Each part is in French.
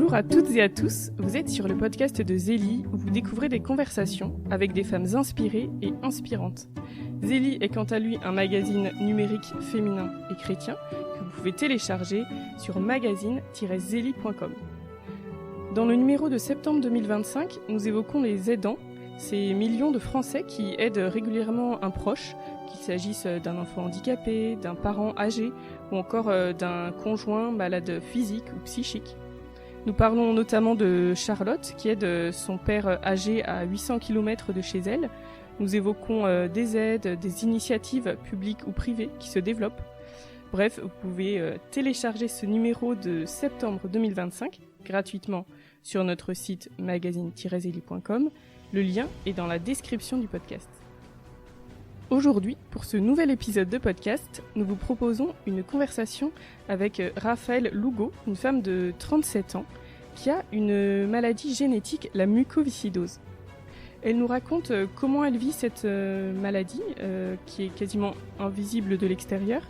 Bonjour à toutes et à tous, vous êtes sur le podcast de Zélie où vous découvrez des conversations avec des femmes inspirées et inspirantes. Zélie est quant à lui un magazine numérique féminin et chrétien que vous pouvez télécharger sur magazine-zélie.com. Dans le numéro de septembre 2025, nous évoquons les aidants, ces millions de Français qui aident régulièrement un proche, qu'il s'agisse d'un enfant handicapé, d'un parent âgé ou encore d'un conjoint malade physique ou psychique. Nous parlons notamment de Charlotte qui aide son père âgé à 800 km de chez elle. Nous évoquons des aides, des initiatives publiques ou privées qui se développent. Bref, vous pouvez télécharger ce numéro de septembre 2025 gratuitement sur notre site magazine-zélie.com. Le lien est dans la description du podcast. Aujourd'hui, pour ce nouvel épisode de podcast, nous vous proposons une conversation avec Raphaëlle Lougo, une femme de 37 ans, qui a une maladie génétique, la mucoviscidose. Elle nous raconte comment elle vit cette maladie, qui est quasiment invisible de l'extérieur,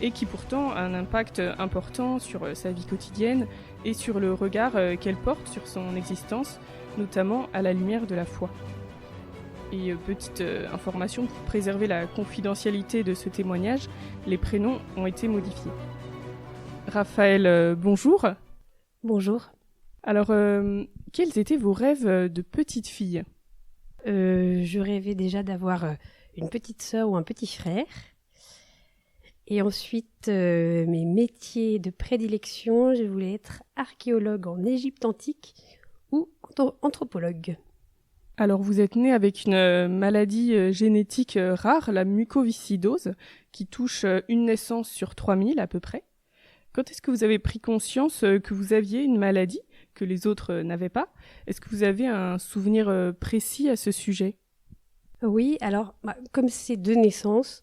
et qui pourtant a un impact important sur sa vie quotidienne et sur le regard qu'elle porte sur son existence, notamment à la lumière de la foi. Et petite information, pour préserver la confidentialité de ce témoignage, les prénoms ont été modifiés. Raphaëlle, bonjour. Bonjour. Alors, quels étaient vos rêves de petite fille ? Je rêvais déjà d'avoir une petite sœur ou un petit frère. Et ensuite, mes métiers de prédilection, je voulais être archéologue en Égypte antique ou anthropologue. Alors, vous êtes née avec une maladie génétique rare, la mucoviscidose, qui touche une naissance sur 3000 à peu près. Quand est-ce que vous avez pris conscience que vous aviez une maladie que les autres n'avaient pas ? Est-ce que vous avez un souvenir précis à ce sujet ? Oui, alors, comme c'est de naissance,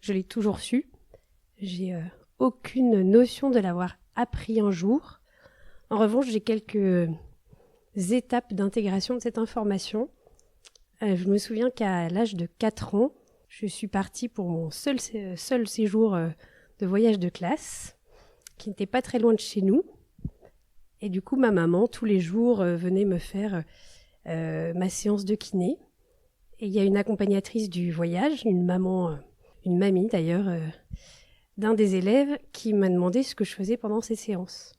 je l'ai toujours su. J'ai aucune notion de l'avoir appris un jour. En revanche, j'ai quelques étapes d'intégration de cette information. Je me souviens qu'à l'âge de 4 ans, je suis partie pour mon seul séjour de voyage de classe, qui n'était pas très loin de chez nous. Et du coup, ma maman, tous les jours, venait me faire ma séance de kiné. Et il y a une accompagnatrice du voyage, une mamie d'ailleurs, d'un des élèves qui m'a demandé ce que je faisais pendant ces séances.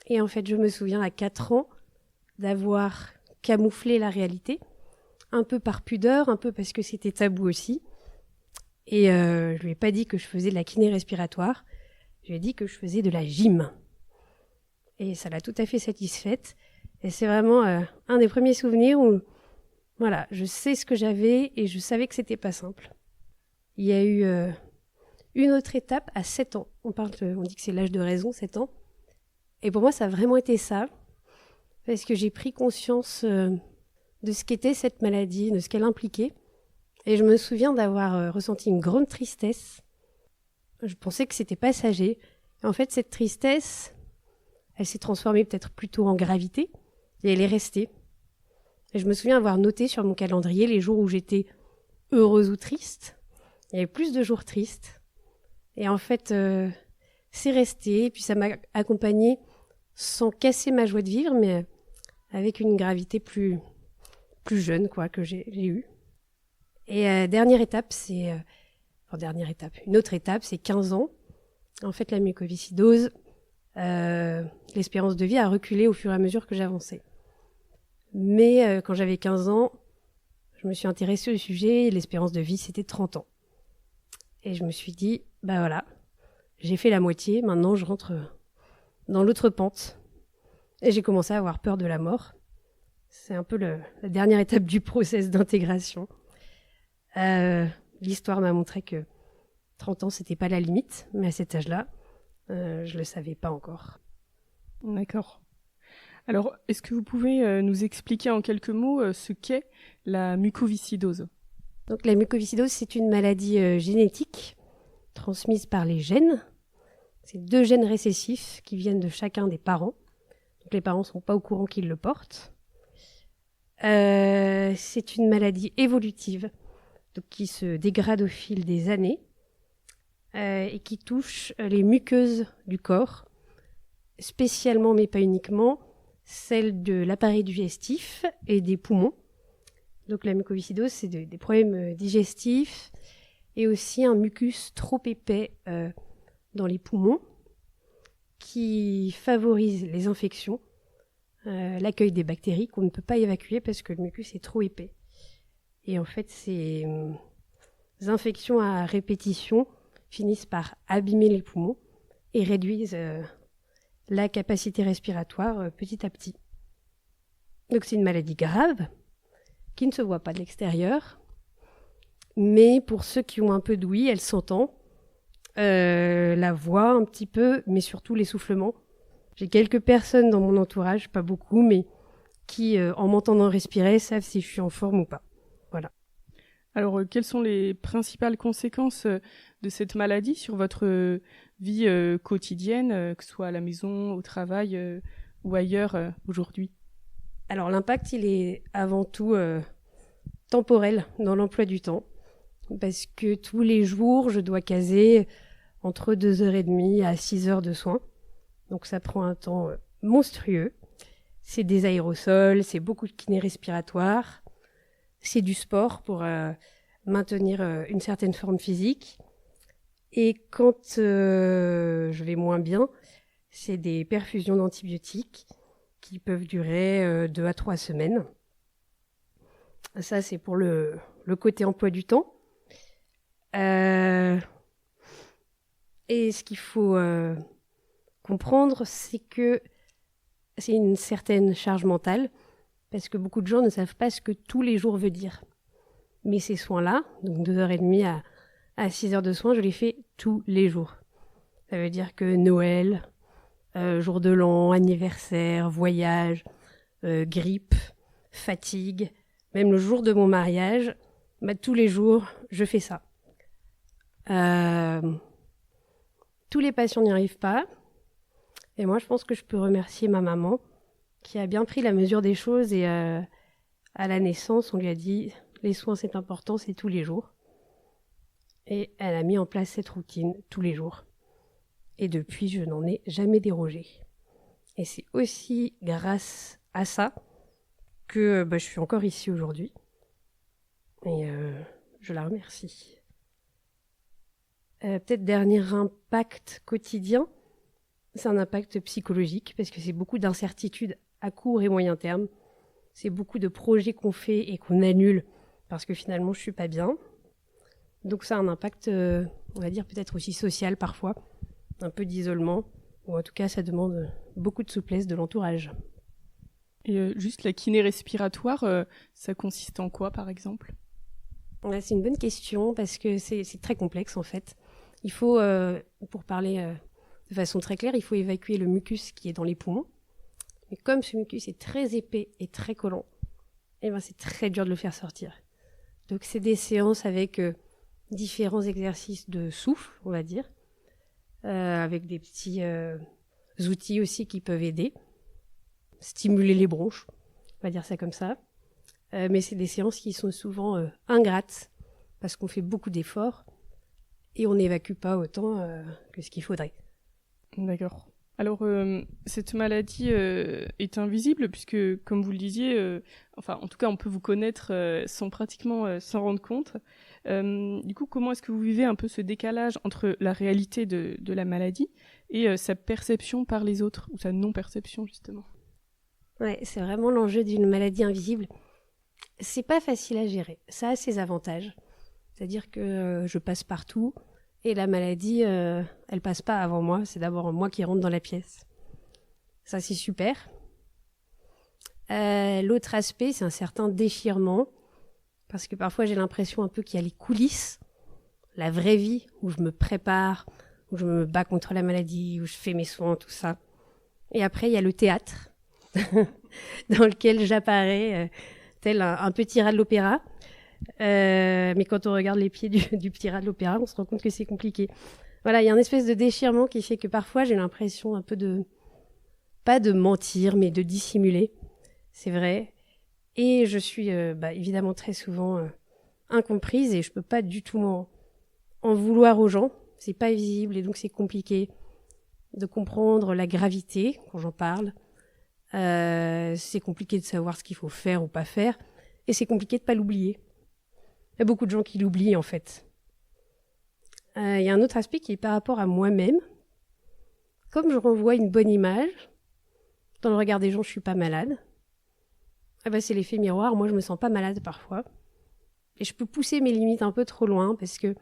Et en fait, je me souviens à 4 ans d'avoir camouflé la réalité, un peu par pudeur, un peu parce que c'était tabou aussi. Et je lui ai pas dit que je faisais de la kiné respiratoire, je lui ai dit que je faisais de la gym. Et ça l'a tout à fait satisfaite. Et c'est vraiment un des premiers souvenirs où, voilà, je sais ce que j'avais et je savais que c'était pas simple. Il y a eu une autre étape à 7 ans. On dit que c'est l'âge de raison, 7 ans. Et pour moi, ça a vraiment été ça. Parce que j'ai pris conscience de ce qu'était cette maladie, de ce qu'elle impliquait. Et je me souviens d'avoir ressenti une grande tristesse. Je pensais que c'était passager. Et en fait, cette tristesse, elle s'est transformée peut-être plutôt en gravité. Et elle est restée. Et je me souviens avoir noté sur mon calendrier les jours où j'étais heureuse ou triste. Il y avait plus de jours tristes. Et en fait, c'est resté. Et puis ça m'a accompagnée sans casser ma joie de vivre, mais avec une gravité plus jeune, quoi, que j'ai eue. Et une autre étape, c'est 15 ans. En fait, la mucoviscidose, l'espérance de vie a reculé au fur et à mesure que j'avançais. Mais quand j'avais 15 ans, je me suis intéressée au sujet et l'espérance de vie, c'était 30 ans. Et je me suis dit, voilà, j'ai fait la moitié, maintenant je rentre dans l'autre pente. Et j'ai commencé à avoir peur de la mort. C'est un peu la dernière étape du process d'intégration. L'histoire m'a montré que 30 ans, c'était pas la limite, mais à cet âge-là, je le savais pas encore. D'accord. Alors, est-ce que vous pouvez nous expliquer en quelques mots ce qu'est la mucoviscidose ? Donc, la mucoviscidose, c'est une maladie génétique transmise par les gènes. C'est 2 gènes récessifs qui viennent de chacun des parents. Donc, les parents ne sont pas au courant qu'ils le portent. C'est une maladie évolutive, donc qui se dégrade au fil des années et qui touche les muqueuses du corps, spécialement, mais pas uniquement, celle de l'appareil digestif et des poumons. Donc la mucoviscidose, c'est des problèmes digestifs et aussi un mucus trop épais dans les poumons qui favorise les infections, l'accueil des bactéries qu'on ne peut pas évacuer parce que le mucus est trop épais. Et en fait, ces infections à répétition finissent par abîmer les poumons et réduisent la capacité respiratoire petit à petit. Donc c'est une maladie grave qui ne se voit pas de l'extérieur, mais pour ceux qui ont un peu d'ouïe, elle s'entend, la voix un petit peu, mais surtout l'essoufflement. J'ai quelques personnes dans mon entourage, pas beaucoup, mais qui, en m'entendant respirer, savent si je suis en forme ou pas. Voilà. Alors, quelles sont les principales conséquences de cette maladie sur votre vie quotidienne, que ce soit à la maison, au travail ou ailleurs aujourd'hui ? Alors, l'impact, il est avant tout temporel dans l'emploi du temps, parce que tous les jours, je dois caser entre 2h30 à 6h de soins. Donc, ça prend un temps monstrueux. C'est des aérosols, c'est beaucoup de kiné respiratoire. C'est du sport pour maintenir une certaine forme physique. Et quand je vais moins bien, c'est des perfusions d'antibiotiques qui peuvent durer 2 à 3 semaines. Ça, c'est pour le côté emploi du temps. Et ce qu'il faut comprendre, c'est que c'est une certaine charge mentale, parce que beaucoup de gens ne savent pas ce que tous les jours veut dire. Mais ces soins-là, donc 2h30 à 6h de soins, je les fais tous les jours. Ça veut dire que Noël, jour de l'an, anniversaire, voyage, grippe, fatigue, même le jour de mon mariage, tous les jours, je fais ça. Tous les patients n'y arrivent pas. Et moi, je pense que je peux remercier ma maman qui a bien pris la mesure des choses et à la naissance, on lui a dit « les soins, c'est important, c'est tous les jours ». Et elle a mis en place cette routine tous les jours. Et depuis, je n'en ai jamais dérogé. Et c'est aussi grâce à ça que je suis encore ici aujourd'hui. Et je la remercie. Peut-être dernier impact quotidien, c'est un impact psychologique parce que c'est beaucoup d'incertitudes à court et moyen terme. C'est beaucoup de projets qu'on fait et qu'on annule parce que finalement je suis pas bien. Donc ça a un impact, on va dire peut-être aussi social parfois, un peu d'isolement, ou en tout cas ça demande beaucoup de souplesse de l'entourage. Et juste la kiné respiratoire, ça consiste en quoi par exemple ? Ouais, c'est une bonne question parce que c'est très complexe en fait. Il faut, pour parler de façon très claire, il faut évacuer le mucus qui est dans les poumons. Mais comme ce mucus est très épais et très collant, c'est très dur de le faire sortir. Donc c'est des séances avec différents exercices de souffle, on va dire, avec des petits outils aussi qui peuvent aider. Stimuler les bronches, on va dire ça comme ça. Mais c'est des séances qui sont souvent ingrates parce qu'on fait beaucoup d'efforts et on n'évacue pas autant que ce qu'il faudrait. D'accord. Alors, cette maladie est invisible puisque, comme vous le disiez, en tout cas, on peut vous connaître sans pratiquement s'en rendre compte. Du coup, comment est-ce que vous vivez un peu ce décalage entre la réalité de la maladie et sa perception par les autres, ou sa non-perception, justement ? Ouais, c'est vraiment l'enjeu d'une maladie invisible. C'est pas facile à gérer. Ça a ses avantages. C'est-à-dire que je passe partout et la maladie, elle passe pas avant moi. C'est d'abord moi qui rentre dans la pièce. Ça, c'est super. L'autre aspect, c'est un certain déchirement. Parce que parfois, j'ai l'impression un peu qu'il y a les coulisses, la vraie vie, où je me prépare, où je me bats contre la maladie, où je fais mes soins, tout ça. Et après, il y a le théâtre, dans lequel j'apparais tel un petit rat de l'opéra. Mais quand on regarde les pieds du petit rat de l'opéra, on se rend compte que c'est compliqué. Voilà, il y a une espèce de déchirement qui fait que parfois j'ai l'impression un peu pas de mentir, mais de dissimuler. C'est vrai. Et je suis évidemment très souvent incomprise et je peux pas du tout en vouloir aux gens. C'est pas visible et donc c'est compliqué de comprendre la gravité quand j'en parle. C'est compliqué de savoir ce qu'il faut faire ou pas faire. Et c'est compliqué de pas l'oublier. Il y a beaucoup de gens qui l'oublient, en fait. Il y a un autre aspect qui est par rapport à moi-même. Comme je renvoie une bonne image, dans le regard des gens, je suis pas malade. C'est l'effet miroir. Moi, je me sens pas malade parfois. Et je peux pousser mes limites un peu trop loin parce que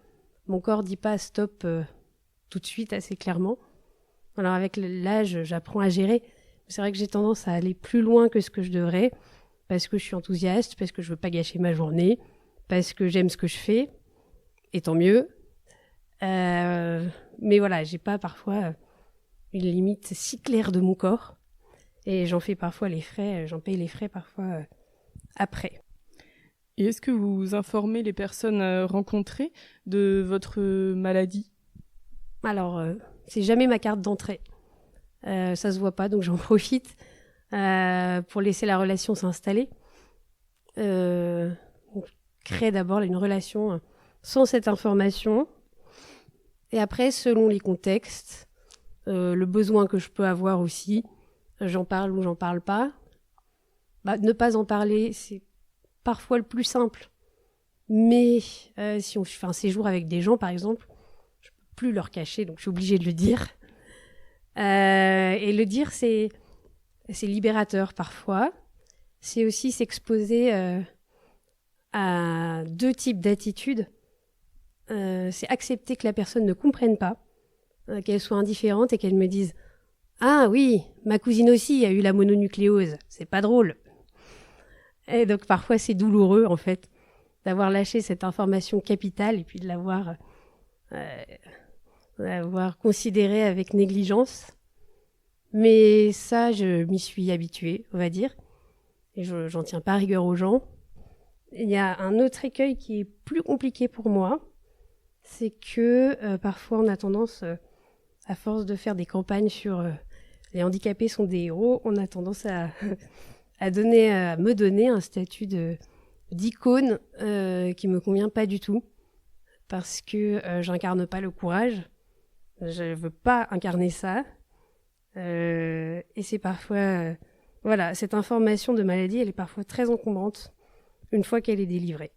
mon corps dit pas stop tout de suite assez clairement. Alors avec l'âge, j'apprends à gérer. C'est vrai que j'ai tendance à aller plus loin que ce que je devrais parce que je suis enthousiaste, parce que je veux pas gâcher ma journée, parce que j'aime ce que je fais. Et tant mieux. Mais voilà, j'ai pas parfois une limite si claire de mon corps. Et j'en fais parfois les frais, j'en paye les frais parfois après. Et est-ce que vous informez les personnes rencontrées de votre maladie ? Alors, c'est jamais ma carte d'entrée. Ça se voit pas, donc j'en profite pour laisser la relation s'installer. On crée d'abord une relation sans cette information. Et après, selon les contextes, le besoin que je peux avoir aussi, j'en parle ou j'en parle pas. Ne pas en parler, c'est parfois le plus simple. Mais si je fais un séjour avec des gens, par exemple, je peux plus leur cacher, donc je suis obligée de le dire. Et le dire, c'est libérateur parfois. C'est aussi s'exposer à deux types d'attitudes. C'est accepter que la personne ne comprenne pas, qu'elle soit indifférente et qu'elle me dise « Ah oui, ma cousine aussi a eu la mononucléose, c'est pas drôle ». Et donc parfois c'est douloureux en fait d'avoir lâché cette information capitale et puis de l'avoir considérée avec négligence. Mais ça, je m'y suis habituée, on va dire. Et j'en tiens pas rigueur aux gens. Il y a un autre écueil qui est plus compliqué pour moi. C'est que parfois on a tendance, à force de faire des campagnes sur les handicapés sont des héros, on a tendance à me donner un statut d'icône qui me convient pas du tout. Parce que j'incarne pas le courage. Je veux pas incarner ça. Et c'est parfois... voilà, cette information de maladie, elle est parfois très encombrante une fois qu'elle est délivrée.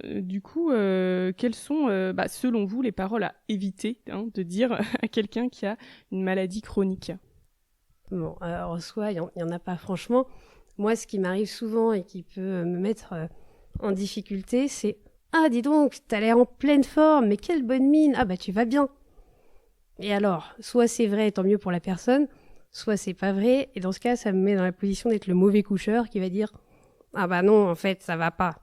Du coup, quelles sont, selon vous, les paroles à éviter de dire à quelqu'un qui a une maladie chronique ? Bon, en soi, il n'y en a pas franchement. Moi, ce qui m'arrive souvent et qui peut me mettre en difficulté, c'est « Ah, dis donc, t'as l'air en pleine forme, mais quelle bonne mine. Ah tu vas bien !» Et alors, soit c'est vrai, tant mieux pour la personne, soit c'est pas vrai, et dans ce cas, ça me met dans la position d'être le mauvais coucheur qui va dire « Ah non, en fait, ça va pas. »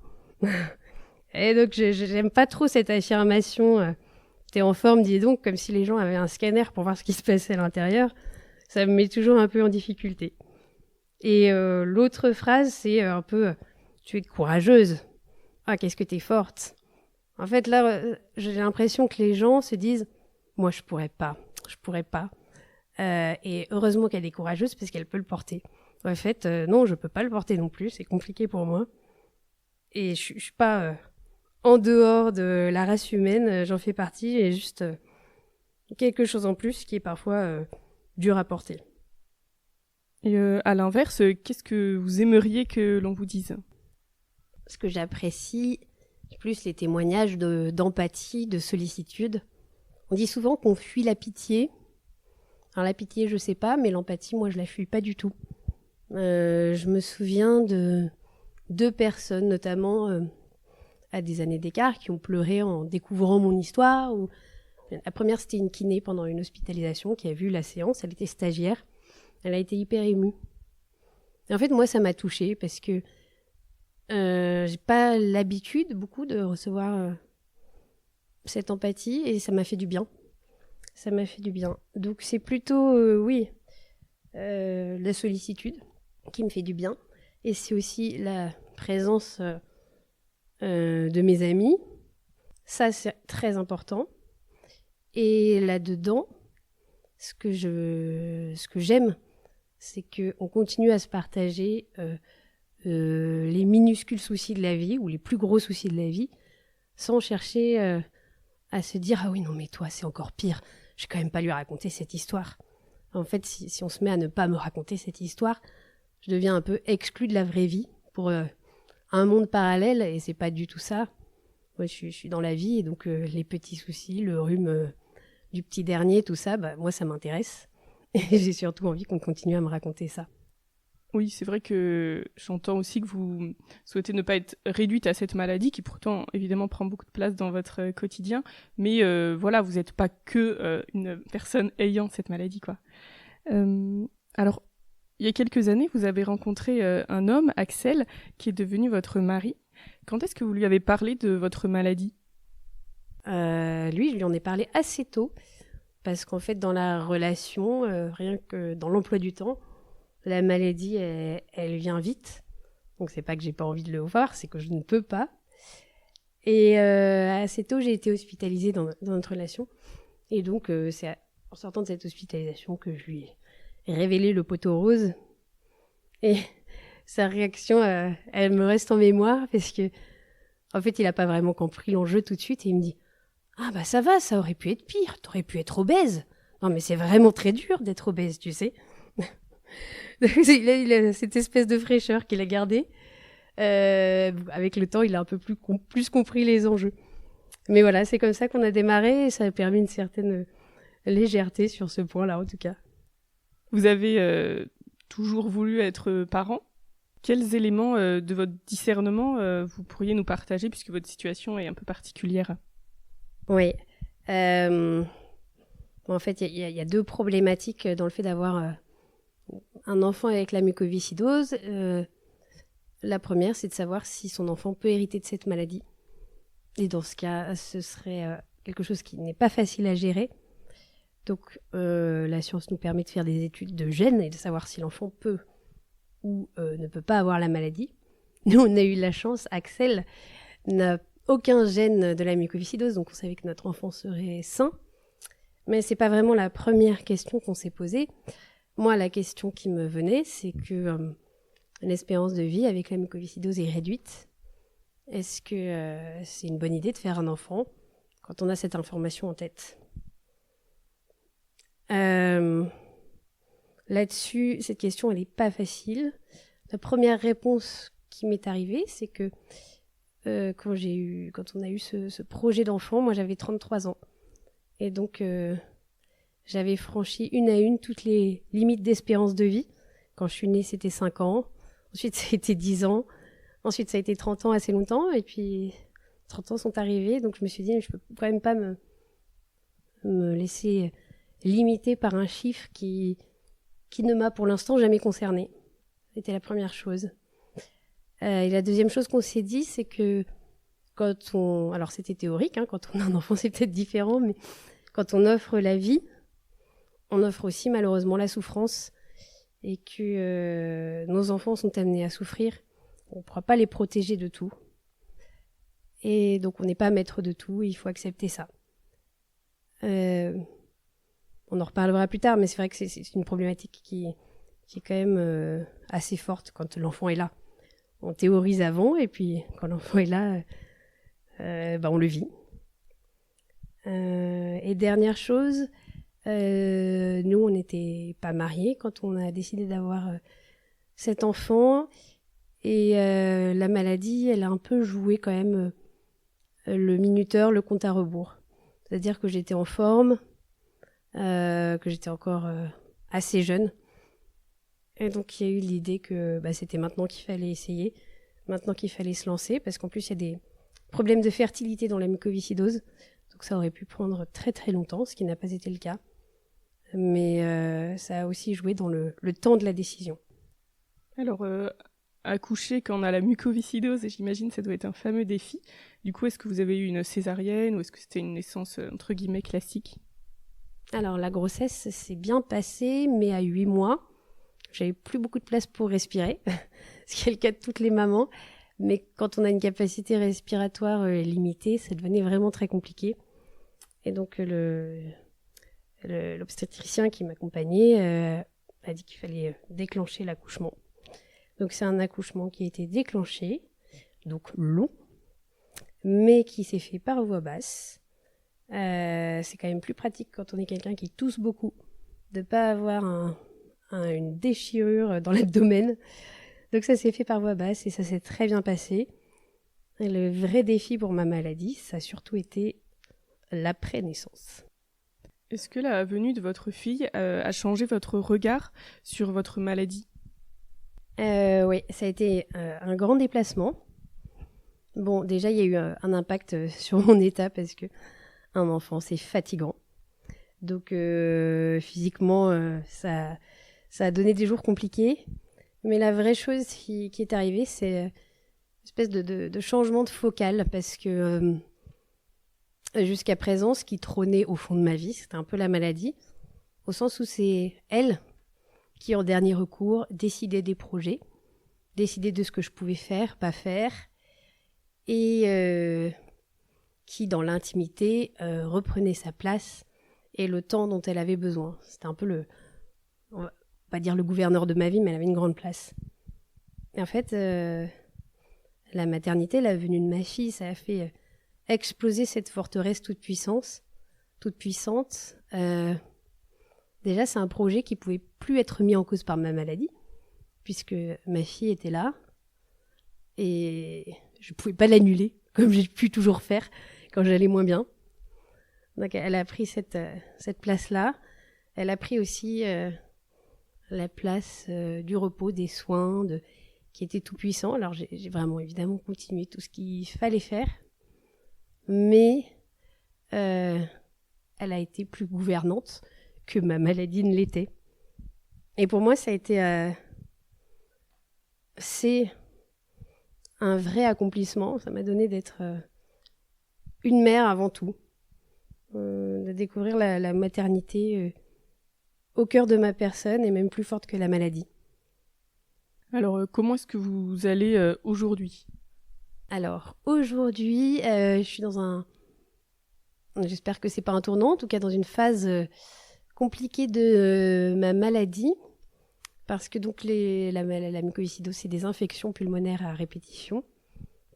Et donc, j'aime pas trop cette affirmation « T'es en forme, dis donc », comme si les gens avaient un scanner pour voir ce qui se passait à l'intérieur. Ça me met toujours un peu en difficulté. Et l'autre phrase, c'est un peu « Tu es courageuse. Ah, qu'est-ce que t'es forte. » En fait, là, j'ai l'impression que les gens se disent « Moi, je pourrais pas. Et heureusement qu'elle est courageuse parce qu'elle peut le porter. En fait, non, je peux pas le porter non plus. C'est compliqué pour moi. Et je suis pas en dehors de la race humaine. J'en fais partie et juste quelque chose en plus qui est parfois dur à porter. Et à l'inverse, qu'est-ce que vous aimeriez que l'on vous dise ? Ce que j'apprécie, c'est plus les témoignages d'empathie, de sollicitude. On dit souvent qu'on fuit la pitié. Alors la pitié, je sais pas, mais l'empathie, moi, je la fuis pas du tout. Je me souviens de 2 personnes, notamment à des années d'écart, qui ont pleuré en découvrant mon histoire. La première, c'était une kiné pendant une hospitalisation qui a vu la séance. Elle était stagiaire. Elle a été hyper émue. Et en fait, moi, ça m'a touchée parce que j'ai pas l'habitude beaucoup de recevoir cette empathie et ça m'a fait du bien. Donc c'est plutôt, la sollicitude qui me fait du bien. Et c'est aussi la présence de mes amis. Ça, c'est très important. Et là-dedans, ce que j'aime, c'est qu'on continue à se partager les minuscules soucis de la vie ou les plus gros soucis de la vie sans chercher à se dire « Ah oui, non, mais toi, c'est encore pire. Je vais quand même pas lui raconter cette histoire. » En fait, si on se met à ne pas me raconter cette histoire, je deviens un peu exclue de la vraie vie pour un monde parallèle, et c'est pas du tout ça. Moi, je suis dans la vie, et donc les petits soucis, le rhume du petit dernier, tout ça, moi, ça m'intéresse. Et j'ai surtout envie qu'on continue à me raconter ça. Oui, c'est vrai que j'entends aussi que vous souhaitez ne pas être réduite à cette maladie qui pourtant évidemment prend beaucoup de place dans votre quotidien, mais voilà, vous n'êtes pas que une personne ayant cette maladie, quoi. Alors, il y a quelques années, vous avez rencontré un homme, Axel, qui est devenu votre mari. Quand est-ce que vous lui avez parlé de votre maladie ? Lui, je lui en ai parlé assez tôt, parce qu'en fait, dans la relation, rien que dans l'emploi du temps, la maladie, elle vient vite. Donc, c'est pas que j'ai pas envie de le voir, c'est que je ne peux pas. Et assez tôt, j'ai été hospitalisée dans notre relation. Et donc, c'est en sortant de cette hospitalisation que je lui ai révélé le poteau rose. Et sa réaction, elle me reste en mémoire, parce que, en fait, il a pas vraiment compris l'enjeu tout de suite. Et il me dit, ah bah ça va, ça aurait pu être pire, t'aurais pu être obèse. Non, mais c'est vraiment très dur d'être obèse, tu sais. Il a cette espèce de fraîcheur qu'il a gardée. Avec le temps, il a un peu plus compris les enjeux. Mais voilà, c'est comme ça qu'on a démarré, et ça a permis une certaine légèreté sur ce point-là, en tout cas. Vous avez toujours voulu être parent ? Quels éléments de votre discernement vous pourriez nous partager, puisque votre situation est un peu particulière ? Oui. En fait, il y a deux problématiques dans le fait d'avoir un enfant avec la mucoviscidose. La première, c'est de savoir si son enfant peut hériter de cette maladie. Et dans ce cas, ce serait quelque chose qui n'est pas facile à gérer. Donc, la science nous permet de faire des études de gènes et de savoir si l'enfant peut ou ne peut pas avoir la maladie. Nous, on a eu la chance, Axel n'a aucun gène de la mucoviscidose, donc on savait que notre enfant serait sain. Mais c'est pas vraiment la première question qu'on s'est posée. Moi, la question qui me venait, c'est que l'espérance de vie avec la mucoviscidose est réduite. Est-ce que c'est une bonne idée de faire un enfant quand on a cette information en tête ? Là-dessus, cette question, elle n'est pas facile. La première réponse qui m'est arrivée, c'est que quand on a eu ce projet d'enfant, moi j'avais 33 ans. Et donc, j'avais franchi une à une toutes les limites d'espérance de vie. Quand je suis née, c'était 5 ans. Ensuite, ça a été 10 ans. Ensuite, ça a été 30 ans, assez longtemps. Et puis, 30 ans sont arrivés. Donc, je me suis dit, je peux quand même pas me laisser limiter par un chiffre qui ne m'a pour l'instant jamais concernée. C'était la première chose. Et la deuxième chose qu'on s'est dit, c'est que alors c'était théorique, hein, quand on a un enfant c'est peut-être différent, mais quand on offre la vie, on offre aussi malheureusement la souffrance, et que nos enfants sont amenés à souffrir. On ne pourra pas les protéger de tout. Et donc on n'est pas maître de tout, et il faut accepter ça. On en reparlera plus tard, mais c'est vrai que c'est une problématique qui est quand même assez forte quand l'enfant est là. On théorise avant, et puis quand l'enfant est là, on le vit. Et dernière chose, nous, on n'était pas mariés quand on a décidé d'avoir cet enfant. Et la maladie, elle a un peu joué quand même le minuteur, le compte à rebours. C'est-à-dire que j'étais en forme, que j'étais encore assez jeune. Et donc, il y a eu l'idée que c'était maintenant qu'il fallait essayer, maintenant qu'il fallait se lancer, parce qu'en plus, il y a des problèmes de fertilité dans la mucoviscidose. Donc, ça aurait pu prendre très très longtemps, ce qui n'a pas été le cas. Mais ça a aussi joué dans le temps de la décision. Alors, accoucher quand on a la mucoviscidose, j'imagine ça doit être un fameux défi. Du coup, est-ce que vous avez eu une césarienne ou est-ce que c'était une naissance entre guillemets classique ? Alors, la grossesse s'est bien passée, mais à 8 mois. J'avais plus beaucoup de place pour respirer, ce qui est le cas de toutes les mamans. Mais quand on a une capacité respiratoire limitée, ça devenait vraiment très compliqué. Et donc, l'obstétricien qui m'accompagnait a dit qu'il fallait déclencher l'accouchement. Donc, c'est un accouchement qui a été déclenché, donc long, mais qui s'est fait par voie basse. C'est quand même plus pratique quand on est quelqu'un qui tousse beaucoup de ne pas avoir une déchirure dans l'abdomen. Donc ça s'est fait par voie basse et ça s'est très bien passé. Et le vrai défi pour ma maladie, ça a surtout été l'après-naissance. Est-ce que la venue de votre fille a changé votre regard sur votre maladie ? Oui, ça a été un grand déplacement. Bon, déjà, il y a eu un impact sur mon état parce que un enfant, c'est fatigant. Donc, physiquement, ça a donné des jours compliqués. Mais la vraie chose qui est arrivée, c'est une espèce de changement de focale parce que jusqu'à présent, ce qui trônait au fond de ma vie, c'était un peu la maladie, au sens où c'est elle qui, en dernier recours, décidait des projets, décidait de ce que je pouvais faire, pas faire, et qui, dans l'intimité, reprenait sa place et le temps dont elle avait besoin. C'était un peu on va pas dire le gouverneur de ma vie, mais elle avait une grande place. Et en fait, la maternité, la venue de ma fille, ça a fait exploser cette forteresse toute puissante. Déjà, c'est un projet qui pouvait plus être mis en cause par ma maladie, puisque ma fille était là, et je pouvais pas l'annuler, comme j'ai pu toujours faire quand j'allais moins bien. Donc elle a pris cette place-là. Elle a pris aussi la place du repos, des soins, qui était tout puissant. Alors j'ai vraiment évidemment continué tout ce qu'il fallait faire, mais elle a été plus gouvernante que ma maladie ne l'était. Et pour moi, ça a été c'est un vrai accomplissement. Ça m'a donné d'être une mère avant tout, de découvrir la maternité au cœur de ma personne et même plus forte que la maladie. Alors, comment est-ce que vous allez aujourd'hui ? Alors, aujourd'hui, je suis dans j'espère que c'est pas un tournant, en tout cas dans une phase compliquée de ma maladie, parce que donc la mucoviscidose, c'est des infections pulmonaires à répétition.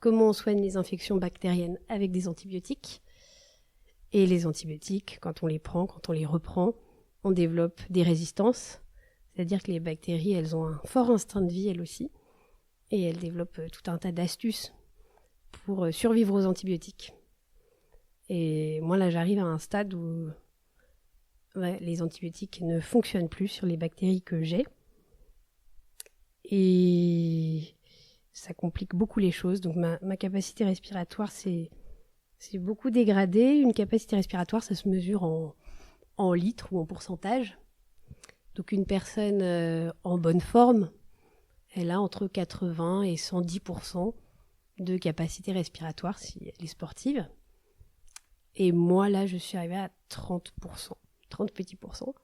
Comment on soigne les infections bactériennes avec des antibiotiques ? Et les antibiotiques, quand on les prend, quand on les reprend, on développe des résistances. C'est-à-dire que les bactéries, elles ont un fort instinct de vie, elles aussi. Et elles développent tout un tas d'astuces pour survivre aux antibiotiques. Et moi, là, j'arrive à un stade où les antibiotiques ne fonctionnent plus sur les bactéries que j'ai. Et ça complique beaucoup les choses. Donc ma capacité respiratoire, c'est beaucoup dégradé. Une capacité respiratoire, ça se mesure en litres ou en pourcentage. Donc une personne en bonne forme, elle a entre 80 et 110% de capacité respiratoire si elle est sportive. Et moi, là, je suis arrivée à 30%, 30 petits pourcents.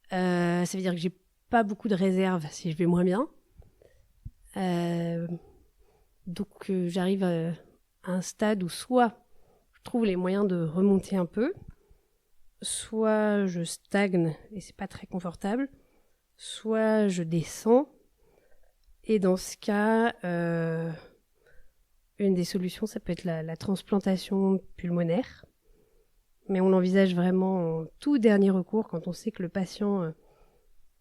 Ça veut dire que j'ai pas beaucoup de réserve si je vais moins bien. Donc j'arrive à un stade où soit je trouve les moyens de remonter un peu, soit je stagne et c'est pas très confortable, soit je descends. Et dans ce cas, une des solutions, ça peut être la transplantation pulmonaire. Mais on l'envisage vraiment en tout dernier recours quand on sait que le patient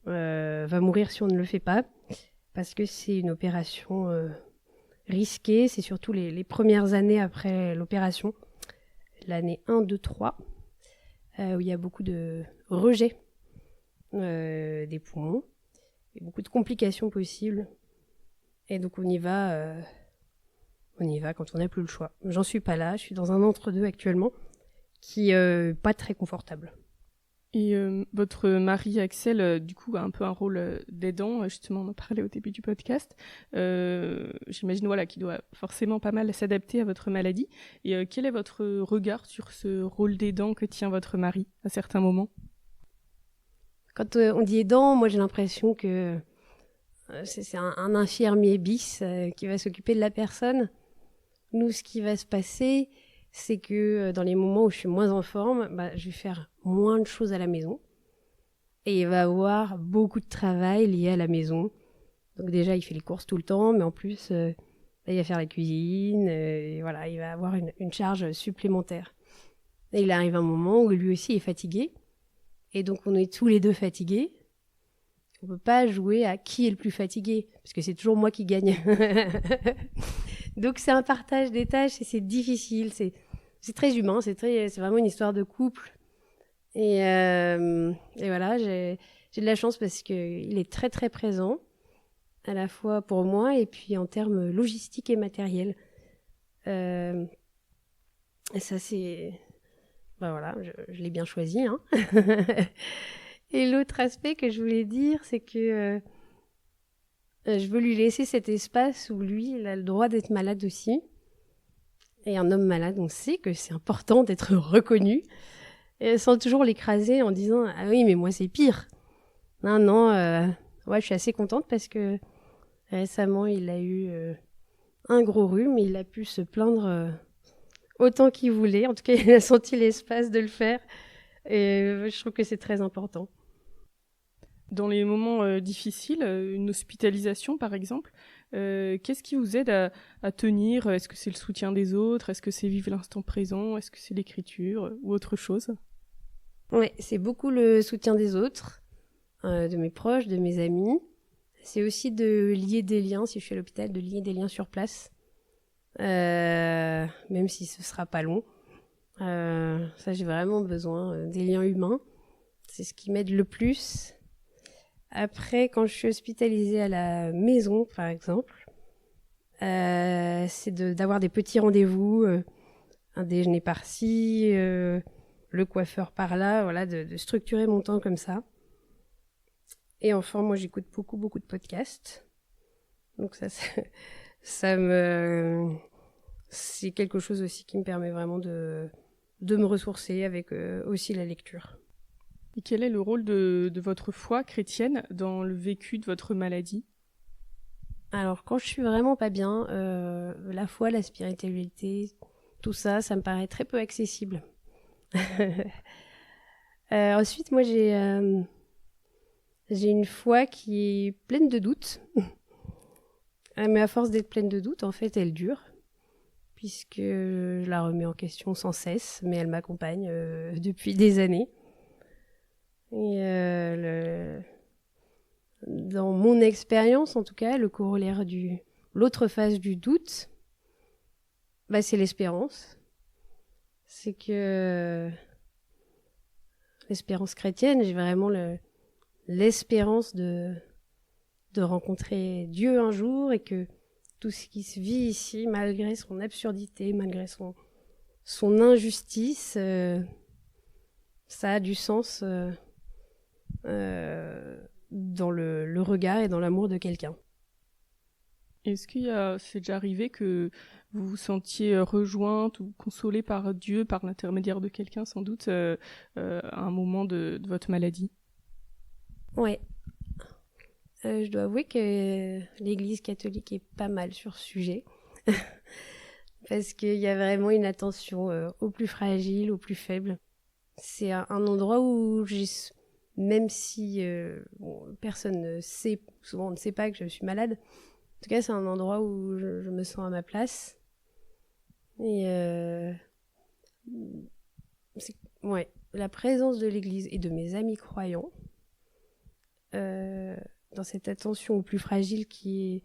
va mourir si on ne le fait pas. Parce que c'est une opération risquée. C'est surtout les premières années après l'opération, l'année 1, 2, 3, où il y a beaucoup de rejet des poumons et beaucoup de complications possibles. Et donc on y va quand on n'a plus le choix. J'en suis pas là, je suis dans un entre-deux actuellement qui est pas très confortable. Et votre mari Axel, du coup, a un peu un rôle d'aidant, justement, on en parlait au début du podcast. J'imagine qu'il doit forcément pas mal s'adapter à votre maladie. Et quel est votre regard sur ce rôle d'aidant que tient votre mari à certains moments ? Quand on dit aidant, moi j'ai l'impression que c'est un infirmier bis qui va s'occuper de la personne. Nous, ce qui va se passer, c'est que dans les moments où je suis moins en forme, je vais faire moins de choses à la maison. Et il va avoir beaucoup de travail lié à la maison. Donc déjà, il fait les courses tout le temps, mais en plus, il va faire la cuisine. Et voilà, il va avoir une charge supplémentaire. Et il arrive un moment où lui aussi est fatigué. Et donc, on est tous les deux fatigués. On ne peut pas jouer à qui est le plus fatigué, parce que c'est toujours moi qui gagne. Donc, c'est un partage des tâches et c'est difficile. C'est très humain, c'est vraiment une histoire de couple. Et voilà, j'ai de la chance parce qu'il est très, très présent, à la fois pour moi et puis en termes logistiques et matériels. Et ça, c'est... Ben voilà, je l'ai bien choisi. Hein. Et l'autre aspect que je voulais dire, c'est que je veux lui laisser cet espace où lui, il a le droit d'être malade aussi. Et un homme malade, on sait que c'est important d'être reconnu, et sans toujours l'écraser en disant « Ah oui, mais moi, c'est pire ». Non, ouais, je suis assez contente parce que récemment, il a eu un gros rhume et il a pu se plaindre autant qu'il voulait. En tout cas, il a senti l'espace de le faire. Et je trouve que c'est très important. Dans les moments difficiles, une hospitalisation par exemple, qu'est-ce qui vous aide à tenir? Est-ce que c'est le soutien des autres? Est-ce que c'est vivre l'instant présent? Est-ce que c'est l'écriture ou autre chose? Ouais, c'est beaucoup le soutien des autres, de mes proches, de mes amis. C'est aussi de lier des liens, si je suis à l'hôpital, de lier des liens sur place, même si ce sera pas long. Ça, j'ai vraiment besoin des liens humains. C'est ce qui m'aide le plus. Après, quand je suis hospitalisée à la maison, par exemple, c'est d'avoir des petits rendez-vous, un déjeuner par-ci, le coiffeur par-là, voilà, de structurer mon temps comme ça. Et enfin, moi, j'écoute beaucoup, beaucoup de podcasts. Donc c'est quelque chose aussi qui me permet vraiment de me ressourcer avec aussi la lecture. Et quel est le rôle de votre foi chrétienne dans le vécu de votre maladie? Alors, quand je suis vraiment pas bien, la foi, la spiritualité, tout ça, ça me paraît très peu accessible. Ensuite, moi, j'ai une foi qui est pleine de doutes. Mais à force d'être pleine de doutes, en fait, elle dure, puisque je la remets en question sans cesse, mais elle m'accompagne depuis des années. Et dans mon expérience, en tout cas, le corollaire l'autre face du doute, bah, c'est l'espérance. C'est que l'espérance chrétienne, j'ai vraiment l'espérance de rencontrer Dieu un jour et que tout ce qui se vit ici, malgré son absurdité, malgré son injustice, ça a du sens dans le regard et dans l'amour de quelqu'un. Est-ce c'est déjà arrivé que vous vous sentiez rejointe ou consolée par Dieu, par l'intermédiaire de quelqu'un sans doute, à un moment de votre maladie? Ouais. Je dois avouer que l'Église catholique est pas mal sur ce sujet. Parce qu'il y a vraiment une attention aux plus fragiles, aux plus faibles. C'est un endroit où même si personne ne sait, souvent on ne sait pas que je suis malade, en tout cas c'est un endroit où je me sens à ma place. Et ouais, la présence de l'Église et de mes amis croyants, dans cette attention aux plus fragiles qui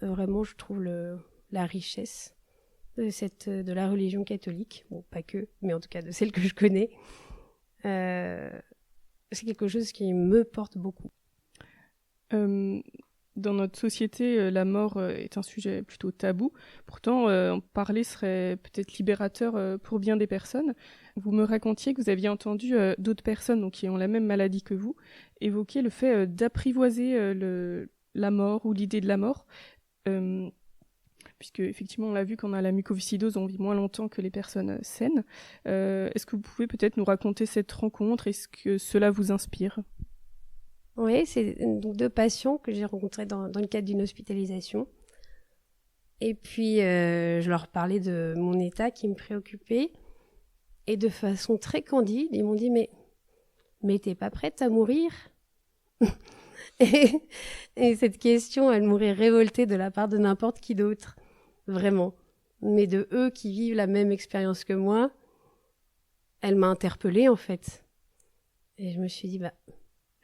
est vraiment, je trouve, la richesse de la religion catholique. Bon, pas que, mais en tout cas de celle que je connais. C'est quelque chose qui me porte beaucoup. Dans notre société, la mort est un sujet plutôt tabou. Pourtant, en parler serait peut-être libérateur pour bien des personnes. Vous me racontiez que vous aviez entendu d'autres personnes donc, qui ont la même maladie que vous évoquer le fait d'apprivoiser la mort ou l'idée de la mort. Puisque effectivement on l'a vu, quand on a la mucoviscidose, on vit moins longtemps que les personnes saines. Est-ce que vous pouvez peut-être nous raconter cette rencontre? Est-ce que cela vous inspire? Oui, c'est deux patients que j'ai rencontrés dans le cadre d'une hospitalisation. Et puis, je leur parlais de mon état qui me préoccupait. Et de façon très candide, ils m'ont dit « Mais t'es pas prête à mourir ?» et cette question, elle m'aurait révoltée de la part de n'importe qui d'autre. Vraiment. Mais de eux qui vivent la même expérience que moi, elle m'a interpellée en fait. Et je me suis dit,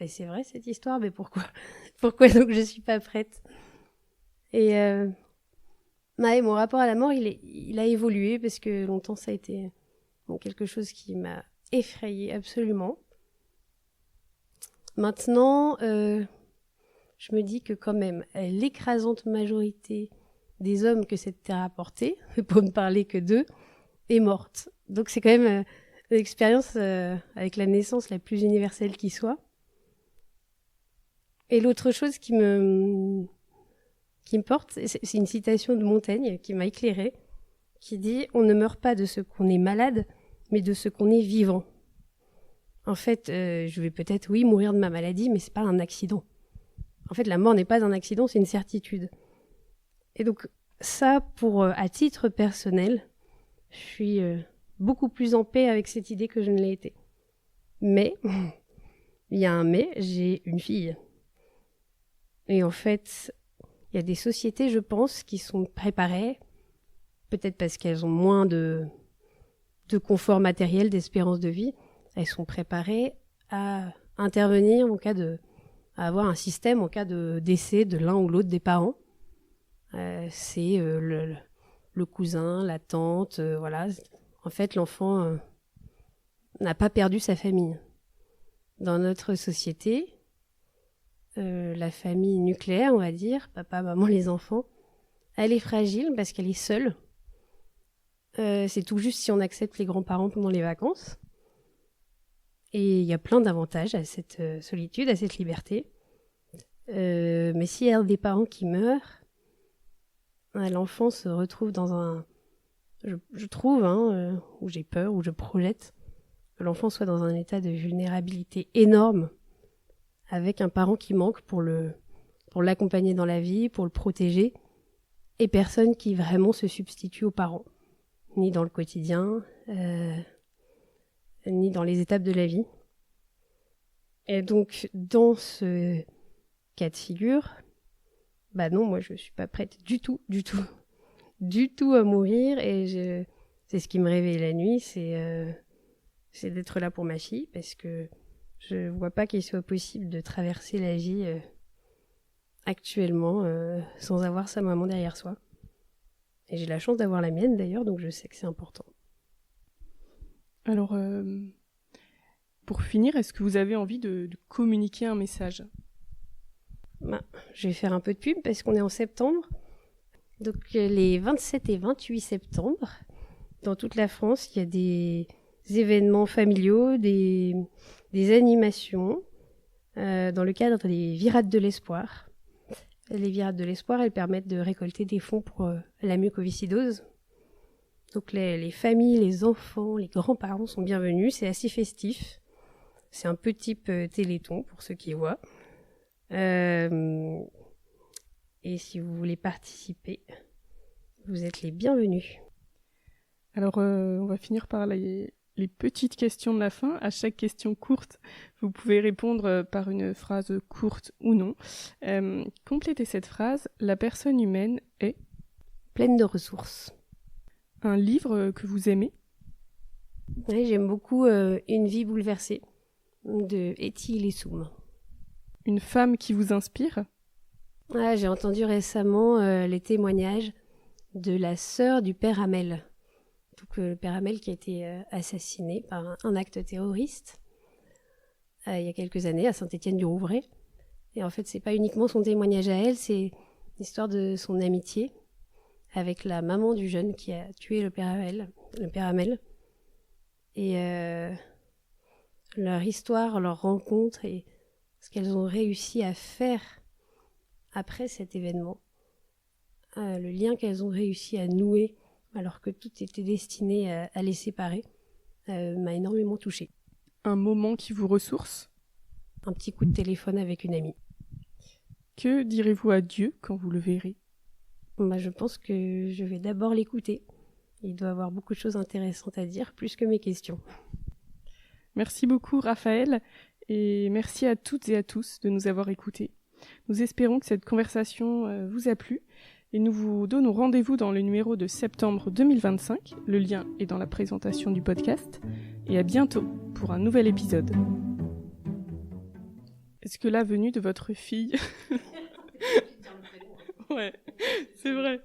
c'est vrai cette histoire, mais pourquoi donc je suis pas prête? Et mon rapport à la mort, il a évolué parce que longtemps ça a été quelque chose qui m'a effrayée absolument. Maintenant, je me dis que quand même, l'écrasante majorité des hommes que cette terre a portés, pour ne parler que d'eux, est morte. Donc c'est quand même l'expérience avec la naissance la plus universelle qui soit. Et l'autre chose qui me porte, c'est une citation de Montaigne qui m'a éclairée, qui dit « On ne meurt pas de ce qu'on est malade, mais de ce qu'on est vivant ». En fait, je vais peut-être, oui, mourir de ma maladie, mais c'est pas un accident. En fait, la mort n'est pas un accident, c'est une certitude. Et donc, ça, à titre personnel, je suis beaucoup plus en paix avec cette idée que je ne l'ai été. Mais, il y a un mais, j'ai une fille. Et en fait, il y a des sociétés, je pense, qui sont préparées, peut-être parce qu'elles ont moins de confort matériel, d'espérance de vie, elles sont préparées à intervenir à avoir un système en cas de décès de l'un ou l'autre des parents. C'est le cousin, la tante, voilà. En fait, l'enfant n'a pas perdu sa famille. Dans notre société, la famille nucléaire, on va dire, papa, maman, les enfants, elle est fragile parce qu'elle est seule. C'est tout juste si on accepte les grands-parents pendant les vacances. Et il y a plein d'avantages à cette solitude, à cette liberté. Mais s'il y a des parents qui meurent, l'enfant se retrouve dans un... Je trouve, où j'ai peur, où je projette, que l'enfant soit dans un état de vulnérabilité énorme, avec un parent qui manque pour l'accompagner dans la vie, pour le protéger, et personne qui vraiment se substitue aux parents, ni dans le quotidien, ni dans les étapes de la vie. Et donc, dans ce cas de figure, non, moi je suis pas prête du tout à mourir, et c'est ce qui me réveille la nuit, c'est d'être là pour ma fille, parce que je vois pas qu'il soit possible de traverser la vie actuellement sans avoir sa maman derrière soi. Et j'ai la chance d'avoir la mienne d'ailleurs, donc je sais que c'est important. Alors, pour finir, est-ce que vous avez envie de communiquer un message ? Je vais faire un peu de pub parce qu'on est en septembre. Donc les 27 et 28 septembre, dans toute la France, il y a des événements familiaux, des animations dans le cadre des Virades de l'Espoir. Les Virades de l'Espoir, elles permettent de récolter des fonds pour la mucoviscidose. Donc les familles, les enfants, les grands-parents sont bienvenus. C'est assez festif. C'est un peu type Téléthon pour ceux qui voient. Et si vous voulez participer, vous êtes les bienvenus. Alors, on va finir par les petites questions de la fin. À chaque question courte, vous pouvez répondre par une phrase courte ou non. Complétez cette phrase. La personne humaine est pleine de ressources. Un livre que vous aimez ? Oui, j'aime beaucoup Une vie bouleversée de Etty Hillesum. Une femme qui vous inspire ? J'ai entendu récemment les témoignages de la sœur du père Hamel. Donc, le père Hamel qui a été assassiné par un acte terroriste il y a quelques années à Saint-Étienne-du-Rouvray. Et en fait, c'est pas uniquement son témoignage à elle, c'est l'histoire de son amitié avec la maman du jeune qui a tué le père Hamel. Et leur histoire, leur rencontre et ce qu'elles ont réussi à faire après cet événement, le lien qu'elles ont réussi à nouer alors que tout était destiné à les séparer, m'a énormément touchée. Un moment qui vous ressource ? Un petit coup de téléphone avec une amie. Que direz-vous à Dieu quand vous le verrez ? Je pense que je vais d'abord l'écouter. Il doit avoir beaucoup de choses intéressantes à dire, plus que mes questions. Merci beaucoup Raphaël, et merci à toutes et à tous de nous avoir écoutés. Nous espérons que cette conversation vous a plu, et nous vous donnons rendez-vous dans le numéro de septembre 2025. Le lien est dans la présentation du podcast, et à bientôt pour un nouvel épisode. Est-ce que la venue de votre fille... Ouais, c'est vrai.